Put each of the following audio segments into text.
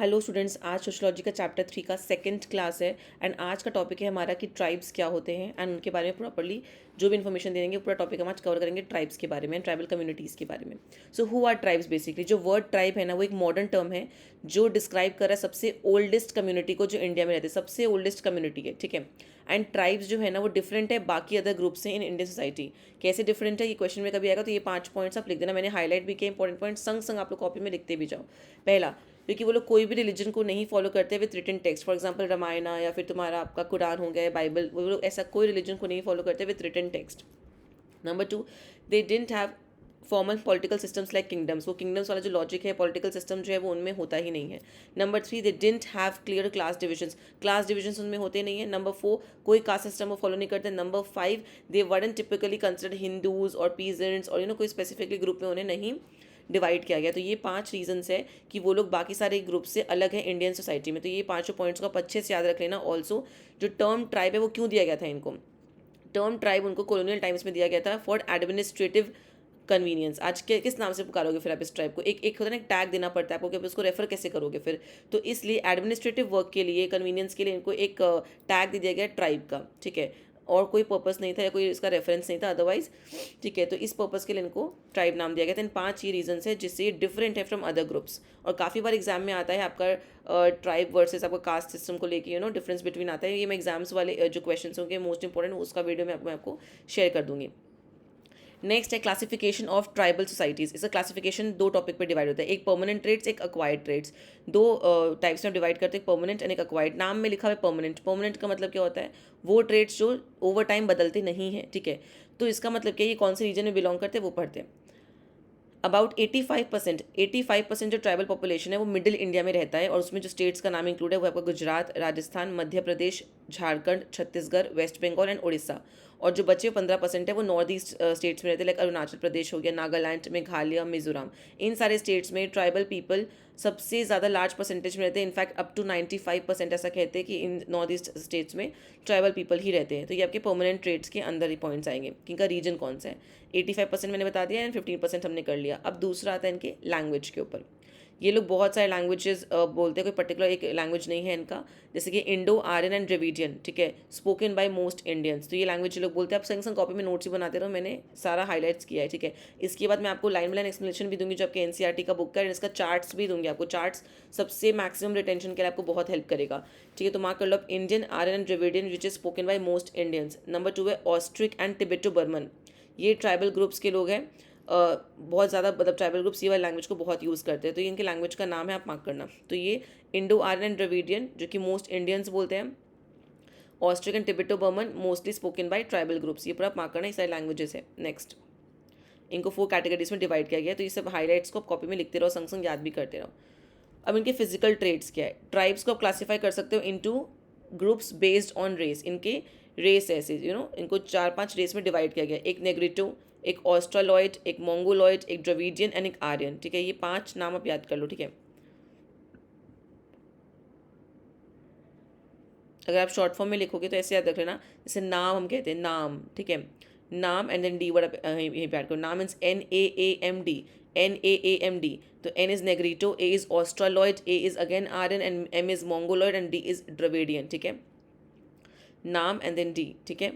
Hello students, आज sociology का chapter 3 का सेकंड क्लास है एंड आज का टॉपिक है हमारा कि ट्राइब्स क्या होते हैं एंड उनके बारे में प्रॉपर्ली जो भी इन्फॉर्मेशन देंगे पूरा टॉपिक हम आज कवर करेंगे ट्राइब्स के बारे में, ट्राइबल कम्युनिटीज़ के बारे में। So who are tribes basically, जो वर्ड ट्राइब है ना वो एक मॉडर्न टर्म है जो डिस्क्राइब कर रहा है सबसे ओल्डेस्ट कम्युनिटी को जो इंडिया में रहते हैं, सबसे ओल्डेस्ट कम्युनिटी है, ठीक है। एंड ट्राइब्स जो है ना वो डिफरेंट है बाकी अदर ग्रुप से इन इंडियन सोसाइटी। कैसे डिफरेंट है ये क्वेश्चन में कभी आएगा तो ये 5 पॉइंट्स आप लिख देना, मैंने हाईलाइट भी किए इंपॉर्टेंट पॉइंट, संग संग आप लोग कॉपी में लिखते भी जाओ। पहला, क्योंकि वो लोग कोई भी रिलीजन को नहीं फॉलो करते with written text, for example Ramayana या फिर तुम्हारा आपका कुरान हो गया, बाइबल, वो लोग ऐसा कोई रिलीजन को नहीं फॉलो करते with written text. Number 2, they didn't have formal political systems like kingdoms, वो किंगडम्स वाला जो लॉजिक है पॉलिटिकल सिस्टम जो है वो उनमें होता ही नहीं है। Number 3, they didn't have clear class divisions उनमें होते नहीं है। नंबर 4, कोई कास्ट सिस्टम वो फॉलो नहीं करते। Number 5, they weren't typically considered Hindus और पीजेंट्स और कोई स्पेसिफिकली ग्रुप में उन्हें नहीं डिवाइड किया गया। तो ये 5 रीजंस है कि वो लोग बाकी सारे ग्रुप से अलग है इंडियन सोसाइटी में। तो ये 5 पॉइंट्स को आप अच्छे से याद रख लेना। ऑल्सो जो टर्म ट्राइब है वो क्यों दिया गया था इनको, टर्म ट्राइब उनको कॉलोनियल टाइम्स में दिया गया था फॉर एडमिनिस्ट्रेटिव कन्वीनियंस। आज के किस नाम से पुकारोगे फिर आप इस ट्राइब को, एक एक होता है ना, टैग देना पड़ता है आपको कि आप उसको रेफर कैसे करोगे फिर। तो इसलिए एडमिनिस्ट्रेटिव वर्क के लिए, कन्वीनियंस के लिए इनको एक टैग दे दिया गया ट्राइब का, ठीक है। और कोई पर्पस नहीं था या कोई इसका रेफरेंस नहीं था अदरवाइज, ठीक है। तो इस पर्पस के लिए इनको ट्राइब नाम दिया गया था। इन 5 ये रीजन है जिससे ये डिफरेंट है फ्रॉम अदर ग्रुप्स। और काफ़ी बार एग्जाम में आता है आपका ट्राइब वर्सेस आपका कास्ट सिस्टम को लेके डिफरेंस बिटवीन आता है। ये मैं एग्जाम्स वाले जो क्वेश्चन होंगे मोस्ट इंपॉर्टेंट उसका वीडियो मैं आपको शेयर कर दूंगी। नेक्स्ट है क्लासिफिकेशन ऑफ ट्राइबल सोसाइटीज़। इसका क्लासिफिकेशन 2 टॉपिक पर डिवाइड होता है, एक परमानेंट ट्रेड्स, एक अक्वायर्ड ट्रेड्स। 2 टाइप्स में डिवाइड करते हैं, परमानेंट एंड एक अक्वायर्ड। नाम में लिखा हुआ है परमानेंट। परमानेंट का मतलब क्या होता है, वो ट्रेड्स जो ओवर टाइम बदलते नहीं हैं, ठीक है। तो इसका मतलब क्या है, ये कौन से रीजन में बिलोंग करते हैं वो पढ़ते हैं। अबाउट 85% जो ट्राइबल पॉपुलेशन है वो मिडिल इंडिया में रहता है और उसमें जो स्टेट्स का नाम इंक्लूड है वो आपका गुजरात, राजस्थान, मध्य प्रदेश, झारखंड, छत्तीसगढ़, वेस्ट बंगाल एंड उड़ीसा। और जो बचे 15% है वो नॉर्थ ईस्ट स्टेट्स में रहते हैं, लाइक अरुणाचल प्रदेश हो गया, नागालैंड, मेघालय, मिजोरम। इन सारे स्टेट्स में ट्राइबल पीपल सबसे ज़्यादा लार्ज परसेंटेज में रहते हैं। इनफैक्ट अप टू 95% ऐसा कहते हैं कि इन नॉर्थ ईस्ट स्टेट्स में ट्राइबल पीपल ही रहते हैं। तो ये आपके परमानेंट ट्रेड्स के अंदर ही पॉइंट्स आएंगे कि इनका रीजन कौन सा है। 85% मैंने बता दिया एंड 15% हमने कर लिया। अब दूसरा आता है इनके लैंग्वेज के ऊपर। ये लोग बहुत सारे लैंग्वेजेस बोलते हैं, कोई पर्टिकुलर एक लैंग्वेज नहीं है इनका। जैसे कि इंडो आर्यन एंड द्रविडियन, ठीक है, स्पोकन बाय मोस्ट इंडियंस। तो ये लैंग्वेज लोग बोलते हैं। आप संग संग कॉपी में नोट्स भी बनाते रहो, मैंने सारा हाईलाइट्स किया है, ठीक है। इसके बाद मैं आपको लाइन बाय लाइन एक्सप्लेनेशन भी दूंगी जो आपके एनसीईआरटी का बुक का, इसका चार्ट्स भी दूंगी आपको। चार्ट्स सबसे मैक्सिमम रिटेंशन के लिए आपको बहुत हेल्प करेगा, ठीक है। तो मार्क कर लो, Indian Aryan and Dravidian which is spoken by most Indians. Number 2 है ऑस्ट्रिक एंड टिबेटो बर्मन। ये ट्राइबल ग्रुप्स के लोग हैं, बहुत ज़्यादा, मतलब ट्राइबल ग्रुप्स ये वाली लैंग्वेज को बहुत यूज़ करते हैं। तो ये इनके लैंग्वेज का नाम है, आप मार्क करना। तो ये इंडो आर्यन एंड द्रविडियन जो कि मोस्ट इंडियंस बोलते हैं, Austric and Tibeto Burman mostly spoken by tribal groups. ये पूरा आप मार्क करना, ये सारी लैंग्वेजेस है। नेक्स्ट, इनको 4 कैटेगरीज में डिवाइड किया गया है। तो ये सब हाईलाइट्स को आप कॉपी में लिखते रहो, संग संग याद भी करते रहो। अब इनके फिजिकल ट्रेड्स क्या है। ट्राइब्स को आप क्लासीफाई कर सकते हो into groups based on race. इनके रेस ऐसे इनको 4-5 रेस में डिवाइड किया गया। एक नेग्रिटो, एक ऑस्ट्रालॉइड, एक मोंगोलॉइड, एक द्रविडियन एंड एक आर्यन, ठीक है। ये 5 नाम आप याद कर लो, ठीक है। अगर आप शॉर्ट फॉर्म में लिखोगे तो ऐसे याद रख लेना, जैसे नाम हम कहते हैं, नाम, ठीक है। नाम एंड देन डी वर्ड आप यहीं पे ऐड करो। नाम मीन्स NAAMD, NAAMD। तो N is Negrito, A is Australoid, A is again Aryan and M is Mongoloid and D is Dravidian, ठीक है। नाम एंड देन डी, ठीक है।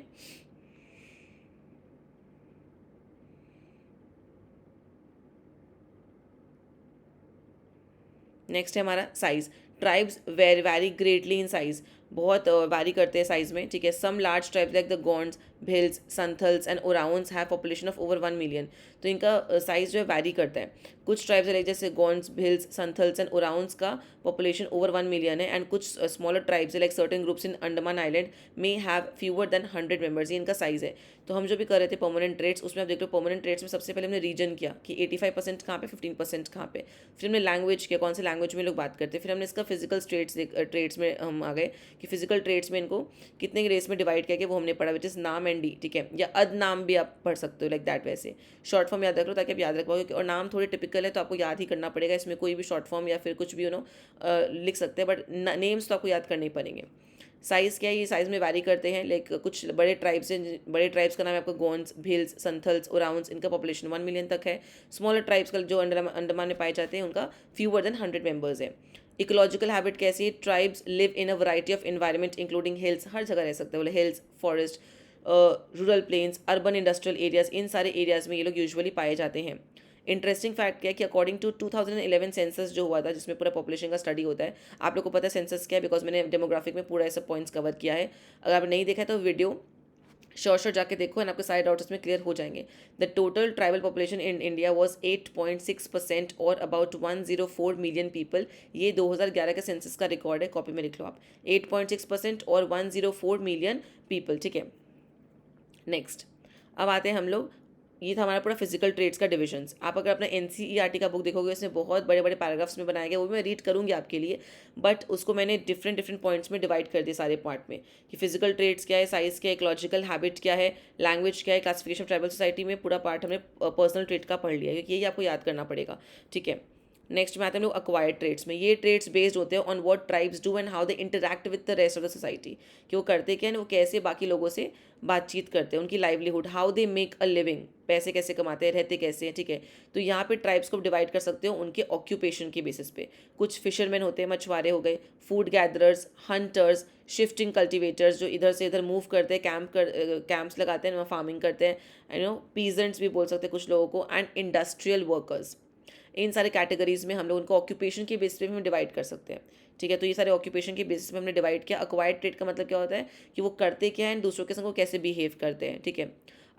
नेक्स्ट है हमारा size. Tribes vary greatly in size, बहुत vary करते हैं साइज में, ठीक है। Some large tribes like the Gonds, Bhils, Santhals and Oraons have population of over 1 million. तो इनका साइज जो है वैरी करता है। कुछ ट्राइब्स लाइक जैसे गोंड्स, भिल्स, संथल्स एंड ओराउंस का पॉपुलेशन ओवर 1 मिलियन है एंड कुछ smaller tribes like certain groups in Andaman island में हैव फ्यूअर देन 100 मेंबर्स। ये इनका साइज है। तो हम जो भी कर रहे थे परमानेंट ट्रेड्स, उसमें आप देख लो परमानेंट ट्रेड्स में सबसे पहले हमने रीजन किया कि 85% कहाँ पे, 15% कहाँ पे। फिर हमने लैंग्वेज किया, कौन से लैंग्वेज में लोग बात करते हैं। फिर हमने इसका फिजिकल ट्रेड्स में हम आ गए कि फिजिकल ट्रेड्स में इनको कितने रेस में डिवाइड किया गया वो हमने पढ़ा, विच इज नाम एंड डी, ठीक है। या अद नाम भी आप पढ़ सकते हो, लाइक दैट। वैसे शॉर्ट फॉर्म याद रख लो ताकि आप याद रख पाओगे। और नाम थोड़े टिपिकल है तो आपको याद ही करना पड़ेगा, इसमें कोई भी शॉर्ट फॉर्म या फिर कुछ भी लिख सकते हैं, बट नेम्स तो आपको याद करने ही पड़ेंगे। साइज़ क्या है, ये साइज़ में वैरी करते हैं। लाइक कुछ बड़े ट्राइब्स हैं, बड़े ट्राइब्स का नाम है आपका गोंड्स, भिल्स, संथल्स, ओराउंस। इनका पॉपुलेशन 1 मिलियन तक है। स्मॉलर ट्राइब्स का जो अंडमान में पाए जाते हैं उनका फ्यूअर देन 100 मेंबर्स है। इकोलॉजिकल हैबिट कैसी है, tribes live in a variety of environment including hills, हर जगह रह सकते हैं, बोले hills, forest, rural plains, urban industrial areas, इन सारे एरियाज में ये लोग यूजुअली पाए जाते हैं। इंटरेस्टिंग फैक्ट क्या है कि अकॉर्डिंग टू 2011 सेंसस जो हुआ था, जिसमें पूरा पॉपुलेशन का स्टडी होता है, आप लोग को पता है सेंसस क्या है, बिकॉज मैंने डेमोग्राफिक में पूरा ऐसा पॉइंट्स कवर किया है। अगर आप नहीं देखा है तो वीडियो श्योर जाके देखो एंड आपके सारे डाउट्स में क्लियर हो जाएंगे। The total tribal population in India was 8.6% और अबाउट 104 मिलियन पीपल। ये 2011 के सेंसस का रिकॉर्ड है, कॉपी में लिख लो आप, 8.6% और 104 मिलियन पीपल, ठीक है। नेक्स्ट, अब आते हैं हम लोग, ये था हमारा पूरा फिजिकल ट्रेड्स का डिविजन्स। आप अगर अपना NCERT का बुक देखोगे, उसमें बहुत बड़े बड़े पैराग्राफ्स में बनाया गया, वो भी मैं रीड करूँगी आपके लिए, बट उसको मैंने डिफरेंट डिफरेंट पॉइंट्स में डिवाइड कर दिया सारे पार्ट में, कि फिजिकल ट्रेड्स क्या है, साइज क्या है, इकोलॉजिकल हैबिट क्या है, लैंग्वेज क्या है, क्लासिफिकेशन ऑफ ट्राइबल सोसाइटी में पूरा पार्ट हमने पर्सनल ट्रेड का पढ़ लिया है, क्योंकि यही आपको याद करना पड़ेगा, ठीक है। नेक्स्ट में आते हैं हम लोग अक्वायर्ड ट्रेड्स में। ये ट्रेड्स बेस्ड होते हैं on what tribes do and how they interact with the rest of the society, कि वो करते क्या है, वो कैसे बाकी लोगों से बातचीत करते हैं, उनकी livelihood, how they make a living, पैसे कैसे कमाते हैं, रहते कैसे हैं, ठीक है। तो यहाँ पे ट्राइब्स को डिवाइड कर सकते हो उनके ऑक्यूपेशन के बेसिस पे। कुछ फिशरमैन होते हैं, मछुआरे हो गए, food gatherers, hunters, shifting cultivators जो इधर से इधर मूव करते हैं, कैंप्स लगाते हैं, वहाँ फार्मिंग करते हैं, पीजेंट्स भी बोल सकते हैं कुछ लोगों को, एंड इंडस्ट्रियल वर्कर्स। इन सारे कैटेगरीज में हम लोग उनको ऑक्यूपेशन के बेसिस पे हम डिवाइड कर सकते हैं, ठीक है। तो ये सारे ऑक्यूपेशन के बेसिस पे हमने डिवाइड किया। अक्वायर्ड ट्रेड का मतलब क्या होता है कि वो करते क्या है, दूसरों के संग वो कैसे बिहेव करते हैं, ठीक है।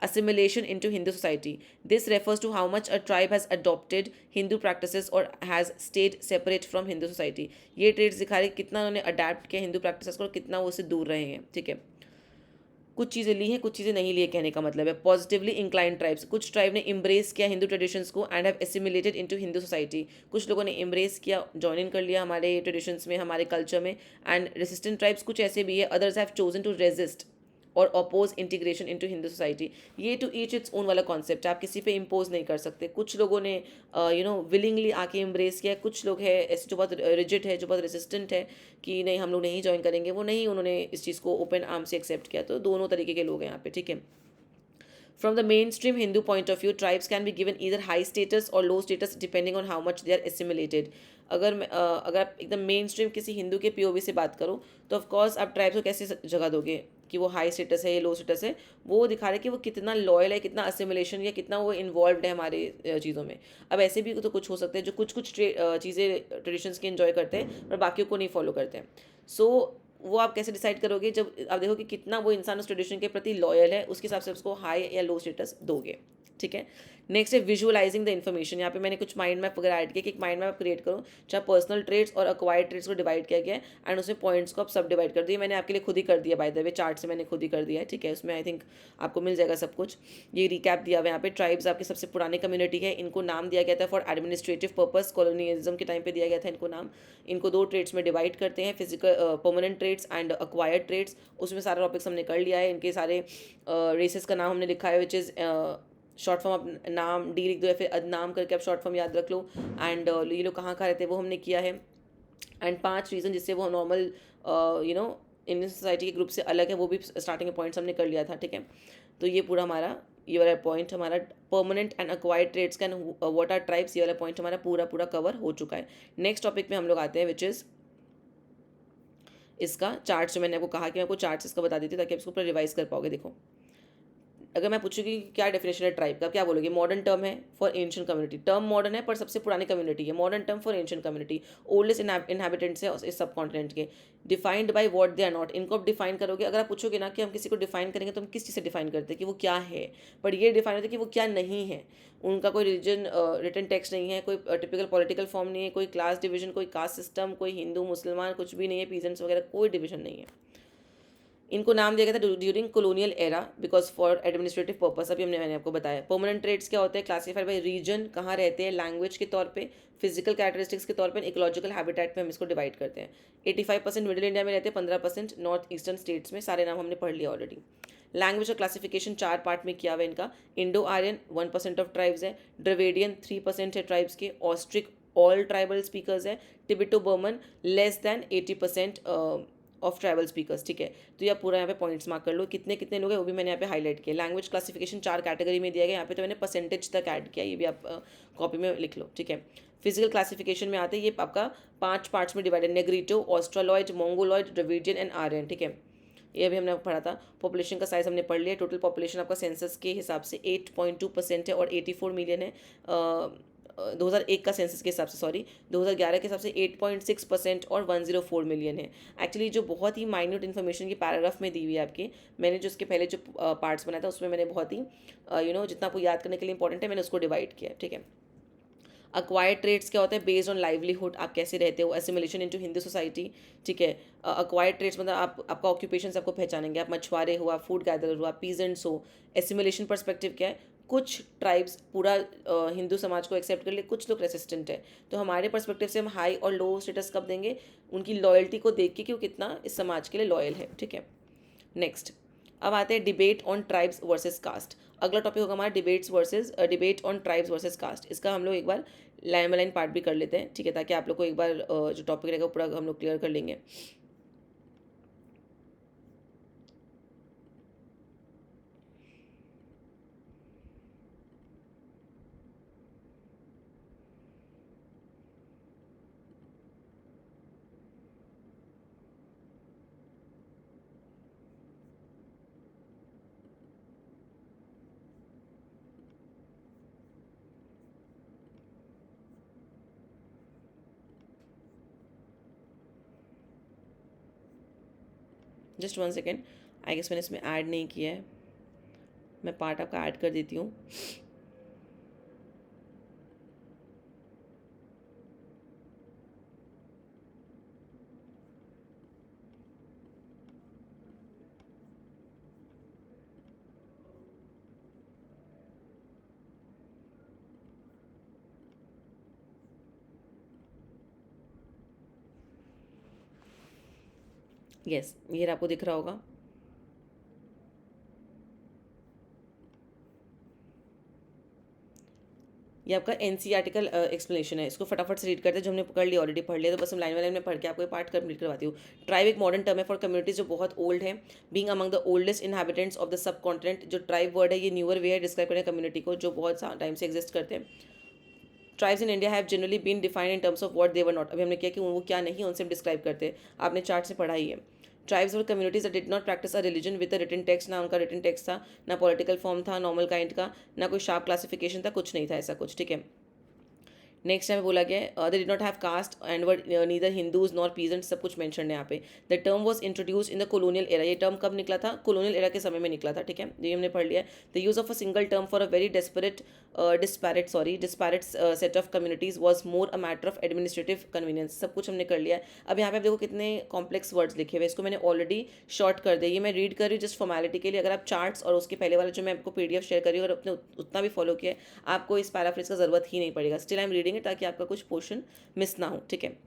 assimilation into Hindu society. This refers to how much a tribe has adopted Hindu practices or has stayed separate from Hindu society. ये ट्रेड्स दिखा रहे कितना उन्होंने अडेप्ट किया हिंदू प्रैक्टिसेस को और कितना वो उससे दूर रहे हैं, ठीक है। कुछ चीज़ें ली हैं, कुछ चीज़ें नहीं ली है, कहने का मतलब है। पॉजिटिवली इंक्लाइंड ट्राइब्स, कुछ ट्राइब ने इम्ब्रेस किया हिंदू ट्रेडिशंस को and have assimilated into Hindu society. कुछ लोगों ने इम्ब्रेस किया, ज्वाइन इन कर लिया हमारे ट्रेडिशंस में, हमारे कल्चर में। एंड रेसिस्टेंट ट्राइब्स कुछ ऐसे भी है, others have chosen to resist और oppose integration into Hindu society. ये टू ईच इट्स ओन वाला कॉन्सेप्ट है, आप किसी पे इम्पोज नहीं कर सकते। कुछ लोगों ने विलिंगली आके एम्ब्रेस किया, कुछ लोग है ऐसे जो बहुत रिजिड है, जो बहुत रेसिस्टेंट है कि नहीं हम लोग नहीं ज्वाइन करेंगे, वो नहीं, उन्होंने इस चीज़ को ओपन आर्म से एक्सेप्ट किया। तो दोनों तरीके के लोग हैं यहाँ पे, ठीक है। From the mainstream Hindu point of view, tribes can be given either high status or low status depending on how much they are assimilated. अगर आप एकदम मेन स्ट्रीम किसी हिंदू के POV से बात करो तो ऑफकोर्स आप ट्राइब्स को कैसे जगह दोगे कि वो हाई स्टेटस है या लो स्टेटस है, वो दिखा रहे कि वो कितना लॉयल है, कितना असिमिलेशन या कितना वो इन्वॉल्व है हमारे चीज़ों में। अब ऐसे भी तो कुछ हो सकते हैं जो कुछ कुछ चीज़ें ट्रेडिशंस की इन्जॉय करते हैं पर बाकियों को नहीं फॉलो करते हैं। सो वो आप कैसे डिसाइड करोगे, जब आप देखो कि कितना वो इंसान उस ट्रेडिशन के प्रति लॉयल है, उसके हिसाब से उसको हाई या लो स्टेटस दोगे, ठीक है। नेक्स्ट है विजुअलाइजिंग द इन्फॉर्मेशन। यहाँ पे मैंने कुछ माइंड मैप वगैरह ऐड किया कि एक माइंड मैप क्रिएट करो जहाँ पर्सनल ट्रेड्स और अक्वायर्ड ट्रेड्स को डिवाइड किया गया है एंड उसमें पॉइंट्स को आप सब डिवाइड कर दिए। मैंने आपके लिए खुद ही कर दिया, बाय द वे चार्ट से मैंने खुद ही कर दिया है, ठीक है। उसमें आई थिंक आपको मिल जाएगा सब कुछ। ये रिकैप दिया हुआ है यहाँ पे। ट्राइब्स आपकी सबसे पुरानी कम्युनिटी है, इनको नाम दिया गया था फॉर एडमिनिस्ट्रेटिव पर्पस, कॉलोनियलिज्म के टाइम पे दिया गया था इनको नाम। इनको दो ट्रेड्स में डिवाइड करते हैं, physical permanent traits and acquired traits. उसमें सारा टॉपिक्स हमने कर लिया है। इनके सारे रेसेस का नाम हमने लिखा है, विच इज़ शॉर्ट फॉर्म आप नाम डी लिख दो या फिर नाम करके आप शॉर्ट फॉर्म याद रख लो। एंड ये लोग कहाँ रहते हैं वो हमने किया है। एंड 5 रीज़न जिससे वो नॉर्मल इंडियन सोसाइटी के ग्रुप से अलग है, वो भी स्टार्टिंग में पॉइंट्स हमने कर लिया था, ठीक है। तो ये पूरा हमारा ये वाला पॉइंट हमारा permanent and acquired traits can what are tribes, ये वाला पॉइंट हमारा पूरा कवर हो चुका है। नेक्स्ट टॉपिक में हम लोग आते हैं विच इज़ इसका चार्ट। जो मैंने आपको कहा कि मैं आपको चार्ट्स इसका बता देती हूँ ताकि आप इसको पूरा रिवाइज कर पाओगे। देखो, अगर मैं पूछूंगी क्या डेफिनेशन है ट्राइब का, क्या बोलोगे? मॉडर्न टर्म है for ancient community. Term modern है पर सबसे पुरानी कम्युनिटी है। Modern term for ancient community, oldest inhabitants है इस सब कॉन्टिनेंट के। Defined by what they are not, इनको आप डिफाइन करोगे। अगर आप पूछोगे ना कि हम किसी को डिफाइन करेंगे तो हम किस चीज़ से डिफाइन करते हैं कि वो क्या है, पर ये डिफाइन होता है कि वो क्या नहीं है। उनका कोई रिलीजन रिटन टेक्स्ट नहीं है, कोई टिपिकल पॉलिटिकल फॉर्म नहीं है, कोई क्लास डिवीजन, कोई कास्ट सिस्टम, कोई हिंदू मुसलमान कुछ भी नहीं है, पीजेंट्स वगैरह कोई डिवीजन नहीं है। इनको नाम दिया गया था during colonial era because for administrative purpose. अभी मैंने आपको बताया। परमानेंट ट्रेड्स क्या होते हैं? क्लासीफाइड बाय रीजन, कहाँ रहते हैं, लैंग्वेज के तौर पे, फिजिकल कैरेक्टरिस्टिक्स के तौर पे, इकोलॉजिकल हैबिटेट में हम इसको डिवाइड करते हैं। 85% मिडिल इंडिया में रहते हैं, 15% नॉर्थ ईस्टर्न स्टेट्स में। सारे नाम हमने पढ़ लिया ऑलरेडी। लैंग्वेज का क्लासिफिकेशन 4 पार्ट में किया हुआ है इनका। इंडो आर्यन 1% ऑफ ट्राइब्स है, ड्रविडियन 3% है ट्राइब्स के, ऑस्ट्रिक ऑल ट्राइबल स्पीकर्स है, Tibeto Burman less than 80% of tribal speakers, ठीक है। तो ये पूरा यहाँ पे पॉइंट्स मार्क कर लो, कितने कितने लोग हैं वो भी मैंने यहाँ पे हाईलाइट किया। लैंग्वेज क्लासिफिकेशन 4 कैटेगरी में दिया गया, यहाँ पे तो मैंने परसेंटेज तक ऐड किया, ये भी आप कॉपी में लिख लो, ठीक है। फिजिकल क्लासिफिकेशन में आते हैं, ये आपका 5 पार्ट्स में divided, Negrito, Australoid, Mongoloid, Dravidian and Aryan, ठीक है। ये अभी हमने पढ़ा था। पॉपुलेशन का साइज हमने पढ़ लिया। टोटल पॉपुलेशन आपका सेंसस के हिसाब से 8.2% है और 84 मिलियन है। 2001 का सेंसस के हिसाब से, सॉरी 2011 के हिसाब से 8.6% और 104 मिलियन है। एक्चुअली जो बहुत ही माइन्यूट इन्फॉर्मेशन की पैराग्राफ में दी हुई है आपकी, मैंने जो उसके पहले जो पार्ट्स बनाया था उसमें मैंने बहुत ही जितना आपको याद करने के लिए इंपॉर्टेंट है मैंने उसको डिवाइड किया, ठीक है। अक्वायर्ड ट्रेड्स क्या होता है? बेस्ड ऑन लाइवलीहुड, आप कैसे रहते हो, एसिमुलेशन इनटू हिंदू सोसाइटी, ठीक है। अक्वायर्ड ट्रेड्स मतलब आपका ऑक्यूपेशन से आपको पहचानेंगे, आप मछुआरे हो, आप फूड गैदरर हो, आप पीजेंट्स हो। एसिमुलेशन पर्सपेक्टिव क्या है? कुछ ट्राइब्स पूरा हिंदू समाज को एक्सेप्ट कर ले, कुछ लोग रेसिस्टेंट है। तो हमारे पर्सपेक्टिव से हम हाई और लो स्टेटस कब देंगे? उनकी लॉयल्टी को देख के कि वो कितना इस समाज के लिए लॉयल है, ठीक है। नेक्स्ट, अब आते हैं debate on tribes versus caste. अगला टॉपिक होगा हमारा debate on tribes versus caste. इसका हम लोग एक बार लाइन बाय लाइन पार्ट भी कर लेते हैं, ठीक है, ताकि आप लोग को एक बार जो टॉपिक रहेगा पूरा हम लोग क्लियर कर लेंगे। जस्ट 1 सेकेंड, आई गेस मैंने इसमें ऐड नहीं किया है, मैं पार्ट आपका ऐड कर देती हूँ। यस, ये आपको दिख रहा होगा। ये आपका एनसीईआरटी का एक्सप्लेनेशन है। इसको फटाफट से रीड करते हैं, जो हमने कर लिया, ऑलरेडी पढ़ लिया, तो बस हम लाइन बाय लाइन में पढ़ के आपको ये पार्ट कंप्लीट करवाती हूँ। ट्राइब एक मॉडर्न टर्म है फॉर कम्युनिटीज जो बहुत ओल्ड है। Being among the oldest inhabitants of the sub continent, जो ट्राइब वर्ड है ये न्यूअर वे है डिस्क्राइब करने कम्युनिटी को जो बहुत टाइम से एग्जिस्ट करते हैं। Tribes in India have generally been defined in terms of what they were not. अभी हमने किया कि वो क्या नहीं है उनसे हम डिस्क्राइब करते हैं, आपने चार्ट से पढ़ा ही है। ट्राइब्स और communities did not practice a religion with a written text, ना उनका रिटन टेक्स्ट था, ना पॉलिटिकल फॉर्म था नॉर्मल काइंड का, ना कोई शार्प क्लासिफिकेशन था, कुछ नहीं था ऐसा कुछ, ठीक है। नेक्स्ट टाइम बोला गया they did not have caste and were neither Hindus nor peasant, सब कुछ मेंशन है यहाँ पे। The term was introduced in the colonial era, ये टर्म कब निकला था? कॉलोनियल एरा के समय में निकला था, ठीक है, ये हमने पढ़ लिया। The use of a single term for a very disparate set of communities was more a matter of administrative convenience, सब कुछ हमने कर लिया है। अब यहाँ पे आप देखो कितने कॉम्प्लेक्स वर्ड्स लिखे हुए, इसको मैंने ऑलरेडी शॉर्ट कर दिया, ये मैं रीड कर रही हूँ जस्ट फॉर्मेलिटी के लिए। अगर आप चार्ट्स और उसके पहले वाला जो मैं आपको पीडीएफ शेयर कर रही हूँ, अगर अपने उतना भी फॉलो किया है, आपको इस पैराफ्रेज का जरूरत ही नहीं पड़ेगा। Still I am reading it ताकि आपका कुछ पोर्शन मिस ना हो, ठीक है।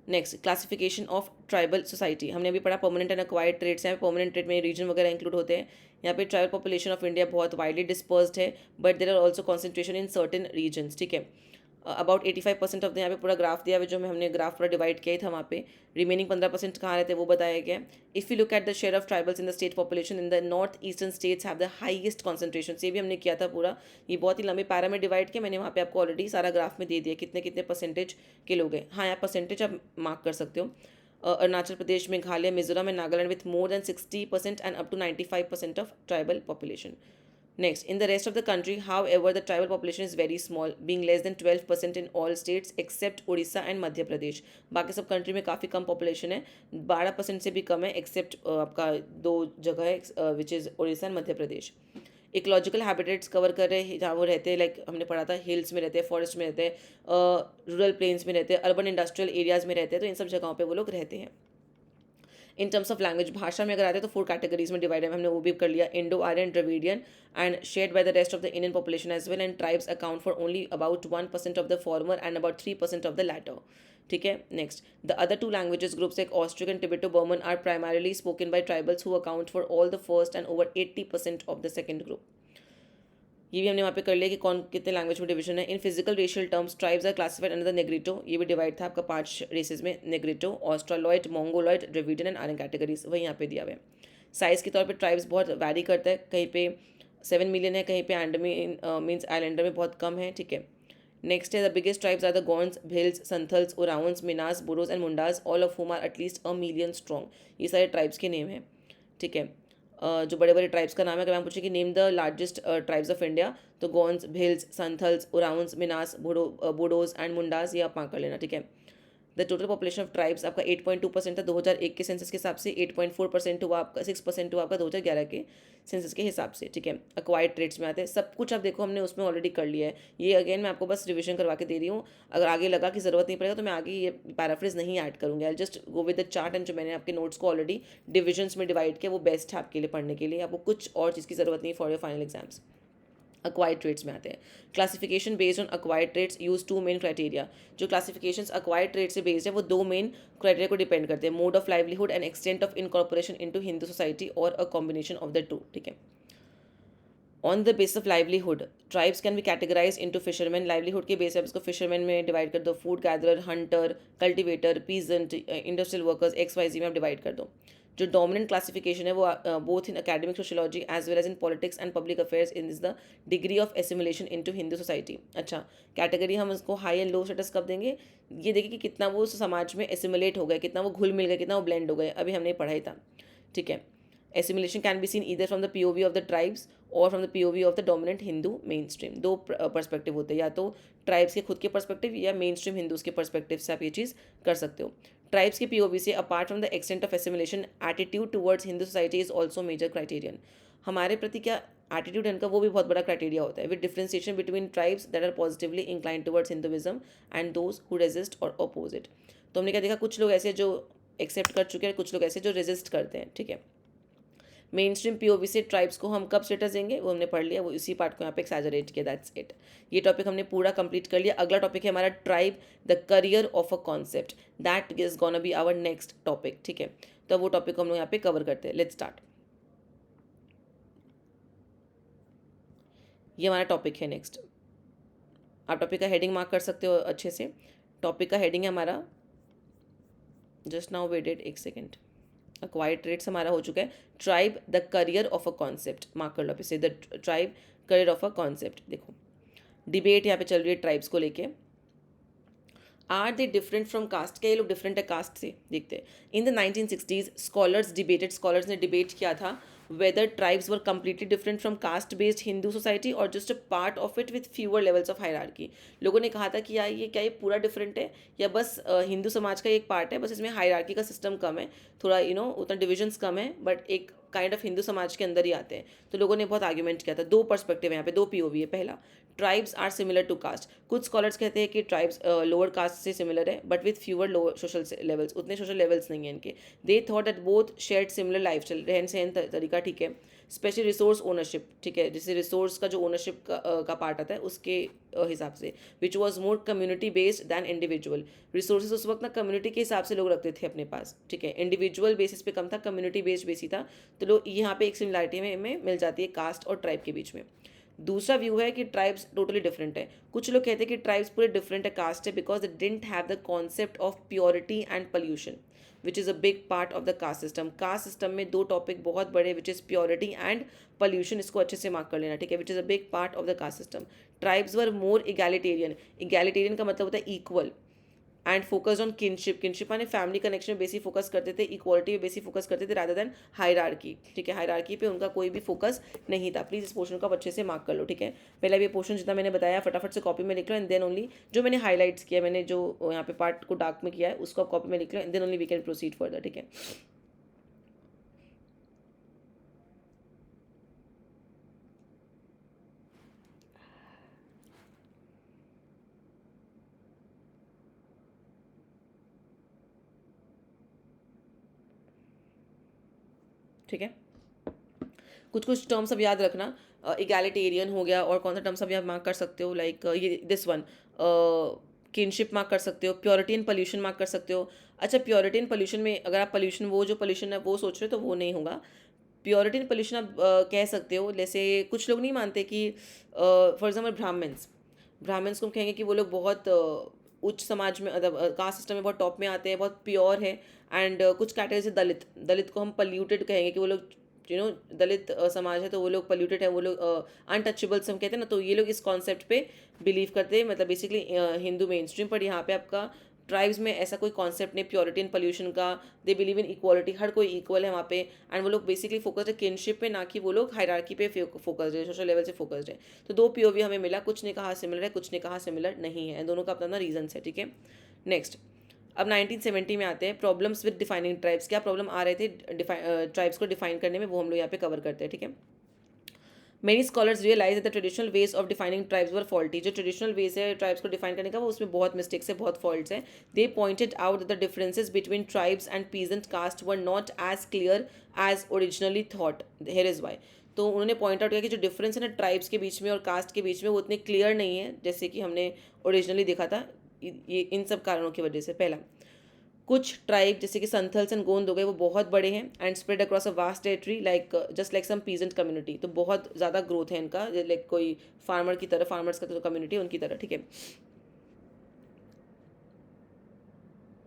Next, classification of tribal society, हमने अभी पढ़ा परमानेंट एंड एक्वायर्ड ट्रेड्स हैं। परमानेंट ट्रेड में रीजन वगैरह इंक्लूड होते हैं। यहाँ पे ट्राइबल पॉपुलेशन ऑफ इंडिया बहुत वाइडली डिस्पर्स्ड है, but there are also concentration in certain regions, ठीक है। अबाउट 85% ऑफ द यहाँ पे पूरा ग्राफ दिया हुआ है, जो हमने ग्राफ पूरा डिवाइड किया ही था वहाँ पे। रिमेनिंग 15% कहाँ रहते हैं वो बताया गया। If you look at the share of tribals in the state population, in the north eastern states have the highest concentration, ये भी हमने किया था पूरा। ये बहुत ही लंबे पैरा में डिवाइड किया मैंने, वहाँ पे आपको ऑलरेडी सारा ग्राफ में दे दिया कितने कितने परसेंटेज के लोग हैं। हाँ, यहाँ परसेंटेज आप मार्क कर सकते हो। Arunachal Pradesh, Meghalaya, Mizoram and Nagaland with more than 60% and up to 95% of tribal population. Next, in the rest of the country, however, the tribal population is very small, being less than 12% in all states except Odisha and Madhya Pradesh. बाकी सब country में काफ़ी कम population है, 12% से भी कम है, accept आपका दो जगह है which is Orissa and Madhya Pradesh. Ecological habitats cover कर रहे हैं जहाँ वो रहते हैं, लाइक हमने पढ़ा था हिल्स में रहते हैं, फॉरेस्ट में रहते हैं, रूरल प्लेन्स में रहते हैं, अर्बन इंडस्ट्रियल एरियाज़ में रहते हैं, तो इन सब जगहों पर वो लोग रहते हैं। इन टर्म्स ऑफ लैंग्वेज, भाषा में अगर आते हैं तो 4 कैटेगरीज में डिवाइड है, हमने वो भी कर लिया, Indo Aryan, Dravidian and shared by the rest of the Indian population as well, and tribes account for only about 1% of the former and about 3% of the latter, ठीक है। Next, the other 2 languages groups like Austric and Tibeto Burman are primarily spoken by tribals who account for all the first and over 80% of the second group. ये भी हमने वहाँ पे कर लिया कि कौन कितने लैंग्वेज में डिवीजन है। In physical racial terms tribes are classified under the Negrito, ये भी डिवाइड था आपका 5 रेसेस में, Negrito, Australoid, Mongoloid, Dravidian and Aryan categories, वही यहाँ पे दिया हुआ है। साइज़ के तौर पे ट्राइब्स बहुत वैरी करता है, कहीं पे 7 मिलियन है, कहीं पे अंडमान मीन्स आइलैंडर में बहुत कम है, ठीक है। नेक्स्ट है the biggest tribes are the Gonds, Bhils, Santhals, Oraons, Minas, Boros and Mundas, all of whom are at least a million strong. ये सारे ट्राइब्स के नेम हैं, ठीक है। जो बड़े बड़े ट्राइब्स का नाम है, अगर हम पूछे कि name the largest tribes of India, तो गोंड्स, भिल्स, संथल्स, उरावंस, मिनास, बोडोज एंड मुंडास, ये आप मार्क कर लेना, ठीक है। The total population of tribes आपका 8.2% था 2001 के सेंसस के हिसाब से, 8.4% हुआ आपका, 6% हुआ आपका 2011 के सेंसस के हिसाब से, ठीक है। अक्वायर्ड ट्रेड्स में आते हैं सब कुछ, आप देखो हमने उसमें ऑलरेडी कर लिया है। ये अगेन मैं आपको बस रिविजन करवा के दे रही हूँ, अगर आगे लगा कि ज़रूरत नहीं पड़ेगा तो मैं आगे ये पैराफ्रेज नहीं ऐड करूँगी। I just go with the chart, and जो मैंने आपके नोट्स को ऑलरेडी डिविजन्स में डिवाइड किया वो बेस्ट है आपके लिए पढ़ने के लिए, आपको कुछ और चीज़ की ज़रूरत नहीं for your final exams. Acquired traits में आते हैं। Classification based on acquired traits use two main criteria. जो क्लासिफिकेशंस अक्वायर्ड ट्रेड से बेस्ड है वो दो मेन क्राइटेरिया को डिपेंड करते हैं, mode of livelihood and extent of incorporation into Hindu society और a combination of the two, ठीक है। On the base of livelihood tribes can be categorize into fisherman. Livelihood के बेस पर इसको फिशरमैन में डिवाइड कर दो, food gatherer, Hunter, cultivator, peasant, industrial workers, XYZ में आप डिवाइड कर दो। जो डोमिनेंट क्लासिफिकेशन है वो both in academic sociology as well as in politics and public affairs in is the degree of assimilation into Hindu society. अच्छा, category हम उसको हाई एंड लो स्टेटस कब देंगे, ये देखिए कि कितना वो उस समाज में एसिमुलेट हो गए, कितना वो घुल मिल गए, कितना वो ब्लेंड हो गए, अभी हमने पढ़ा ही था, ठीक है। Assimilation can be seen either from the POV of the tribes और from the POV of the dominant Hindu mainstream। दो पर्सपेक्टिव होते हैं, या तो ट्राइब्स के खुद के पर्सपेक्टिव या मेन स्ट्रीम हिंदूज के पर्सपेक्टिव से आप ये चीज़ कर सकते हो। ट्राइब्स के POV से apart from the extent of assimilation, attitude towards Hindu society is also major criterion. हमारे प्रति क्या एटीट्यूड है इनका, वो भी बहुत बड़ा क्राइटेरिया होता है। With differentiation between tribes that are positively incline towards Hinduism and those who resist और अपोज इट। तो हमने क्या देखा, कुछ लोग ऐसे जो एक्सेप्ट कर चुके हैं, कुछ लोग ऐसे जो रेजिस्ट करते हैं, ठीक है। मेन स्ट्रीम POV से ट्राइब्स को हम कब स्टेटस देंगे वो हमने पढ़ लिया, वो इसी पार्ट को यहाँ पे एक्सैजरेट किया, दैट्स इट। ये टॉपिक हमने पूरा कंप्लीट कर लिया। अगला टॉपिक है हमारा tribe the career of a concept, that is gonna be our next topic, ठीक है। तो वो टॉपिक हम लोग यहाँ पे कवर करते हैं। Let's start. ये हमारा टॉपिक है नेक्स्ट। आप टॉपिक का हेडिंग मार्क कर सकते हो अच्छे से। टॉपिक का हेडिंग है हमारा, जस्ट नाउ वेटेड एक सेकेंड, अक्वायर्ड ट्रेड्स हमारा हो चुका है। Tribe the career of a concept, mark कर लो पे से, the tribe career of a concept. देखो डिबेट यहाँ पे चल रही है ट्राइब्स को लेके। Are they different from caste, क्या ये लोग डिफरेंट है कास्ट से, देखते हैं। In the 1960s scholars debated, scholars ने डिबेट किया था whether tribes were completely different from caste based Hindu society or just a part of it with fewer levels of hierarchy। लोगों ने कहा था कि यार ये क्या ये पूरा डिफरेंट है या बस हिंदू समाज का एक पार्ट है, बस इसमें हायरार्की का सिस्टम कम है, थोड़ा उतना डिविजन्स कम है, बट एक काइंड ऑफ हिंदू समाज के अंदर ही आते हैं। तो लोगों ने बहुत आर्ग्यूमेंट किया था। दो पर्सपेक्टिव है यहाँ पे, दो POV है। पहला, tribes are similar to caste. कुछ स्कॉलर्स कहते हैं कि ट्राइब्स लोअर कास्ट से सिमिलर है but with fewer lower social levels, उतने सोशल लेवल्स नहीं है इनके। They thought that both shared similar life style, रहन सहन तरीका, ठीक है। स्पेशली रिसोर्स ओनरशिप, ठीक है, जैसे रिसोर्स का जो ओनरशिप का पार्ट आता है उसके हिसाब से, which was more community based than individual. Resources उस वक्त ना कम्युनिटी के हिसाब से लोग रखते थे अपने पास, ठीक है। इंडिविजुअल बेसिस पे कम था, कम्युनिटी बेस्ड बेसी था। तो लोग यहाँ पे एक सिमिलरिटी में मिल जाती है कास्ट और ट्राइब के बीच में। दूसरा व्यू है कि ट्राइब्स टोटली डिफरेंट है। कुछ लोग कहते हैं कि ट्राइब्स पूरे डिफरेंट है कास्ट है because they didn't have the concept of purity and pollution which is a big part of the caste system. Caste system में दो टॉपिक बहुत बड़े, which is purity and pollution, इसको अच्छे से मार्क कर लेना, ठीक है, which is a big part of the caste system. Tribes were more egalitarian, egalitarian का मतलब होता है equal, and focused on kinship, kinship माने फैमिली कनेक्शन में बेसी फोकस करते थे, इक्वालिटी में बेसी फोकस करते थे रादर देन हायरार्की, ठीक है। हायरार्की पे उनका कोई भी फोकस नहीं था। प्लीज़ इस पोर्शन को आप अच्छे से मार्क कर लो, ठीक है। पहले ये पोर्शन जितना मैंने बताया फटाफट से कॉपी में लिख लो, एंड देन ओनली जो मैंने हाईलाइट्स किया, मैंने जो यहाँ पे पार्ट को डार्क में किया है उसको आप कॉपी में लिख लो, and then only we can proceed further, ठीक है। ठीक है, कुछ कुछ टर्म्स अब याद रखना। इगैलिटेरियन हो गया, और कौन सा टर्म्स अब आप मार्क कर सकते हो, लाइक ये दिस वन, किनशिप मार्क कर सकते हो, प्योरिटी एंड पोल्यूशन मार्क कर सकते हो। अच्छा, प्योरिटी एंड पोल्यूशन में अगर आप पोल्यूशन, वो जो पोल्यूशन है वो सोच रहे हो तो वो नहीं होगा। प्योरिटी एंड पोल्यूशन आप कह सकते हो, जैसे कुछ लोग नहीं मानते कि फॉर एग्जाम्पल ब्राह्मण्स को हम कहेंगे कि वो लोग बहुत उच्च समाज में, मतलब कास्ट सिस्टम में बहुत टॉप में आते हैं, बहुत प्योर है। एंड कुछ कैटेगरी से दलित को हम पल्यूटेड कहेंगे कि वो लोग दलित समाज है तो वो लोग पोल्यूटेड है, वो लोग अनटचेबल्स हम कहते हैं ना, तो ये लोग इस कॉन्सेप्ट पे बिलीव करते हैं, मतलब बेसिकली हिंदू मेन स्ट्रीम। पर यहाँ पे आपका ट्राइब्स में ऐसा कोई कॉन्सेप्ट नहीं प्योरिटी एंड पोल्यूशन का। दे बिलीव इन इक्वालिटी, हर कोई इक्वल है वहाँ पे, एंड वो लोग बेसिकली फोकस्ड है किनशिप पे, ना कि वो लोग हायरार्की पे फोकस्ड है, सोशल लेवल से फोकस्ड है। तो दो पीओवी हमें मिला, कुछ ने कहा सिमिलर है, कुछ ने कहा सिमिलर नहीं है, दोनों का अपना अपना रीजंस है, ठीक है। नेक्स्ट, अब 1970 में आते हैं, प्रॉब्लम्स विद डिफाइनिंग ट्राइब्स। क्या प्रॉब्लम आ रहे थे ट्राइब्स को डिफाइन करने में, वो हम लोग यहाँ पे कवर करते हैं, ठीक है। Many scholars realize that the traditional ways of defining tribes were faulty. जो traditional ways है tribes को define करने का, वो उसमें बहुत mistakes है, बहुत faults हैं. They pointed out that the differences between tribes and peasant caste were not as clear as originally thought. Here is why. तो उन्होंने पॉइंट आउट किया कि जो डिफरेंस है ना ट्राइब्स के बीच में और कास्ट के बीच में, वो उतने क्लियर नहीं है जैसे कि हमने ओरिजिनली देखा था। ये इन सब कारणों की वजह से, पहला, कुछ ट्राइब जैसे कि संथल्स एंड गोंद हो गए, वो बहुत बड़े हैं and spread across a vast territory, like just like some peasant community. तो बहुत ज़्यादा ग्रोथ है इनका, लाइक कोई फार्मर की तरह, फार्मर्स का जो कम्युनिटी उनकी तरह, ठीक है।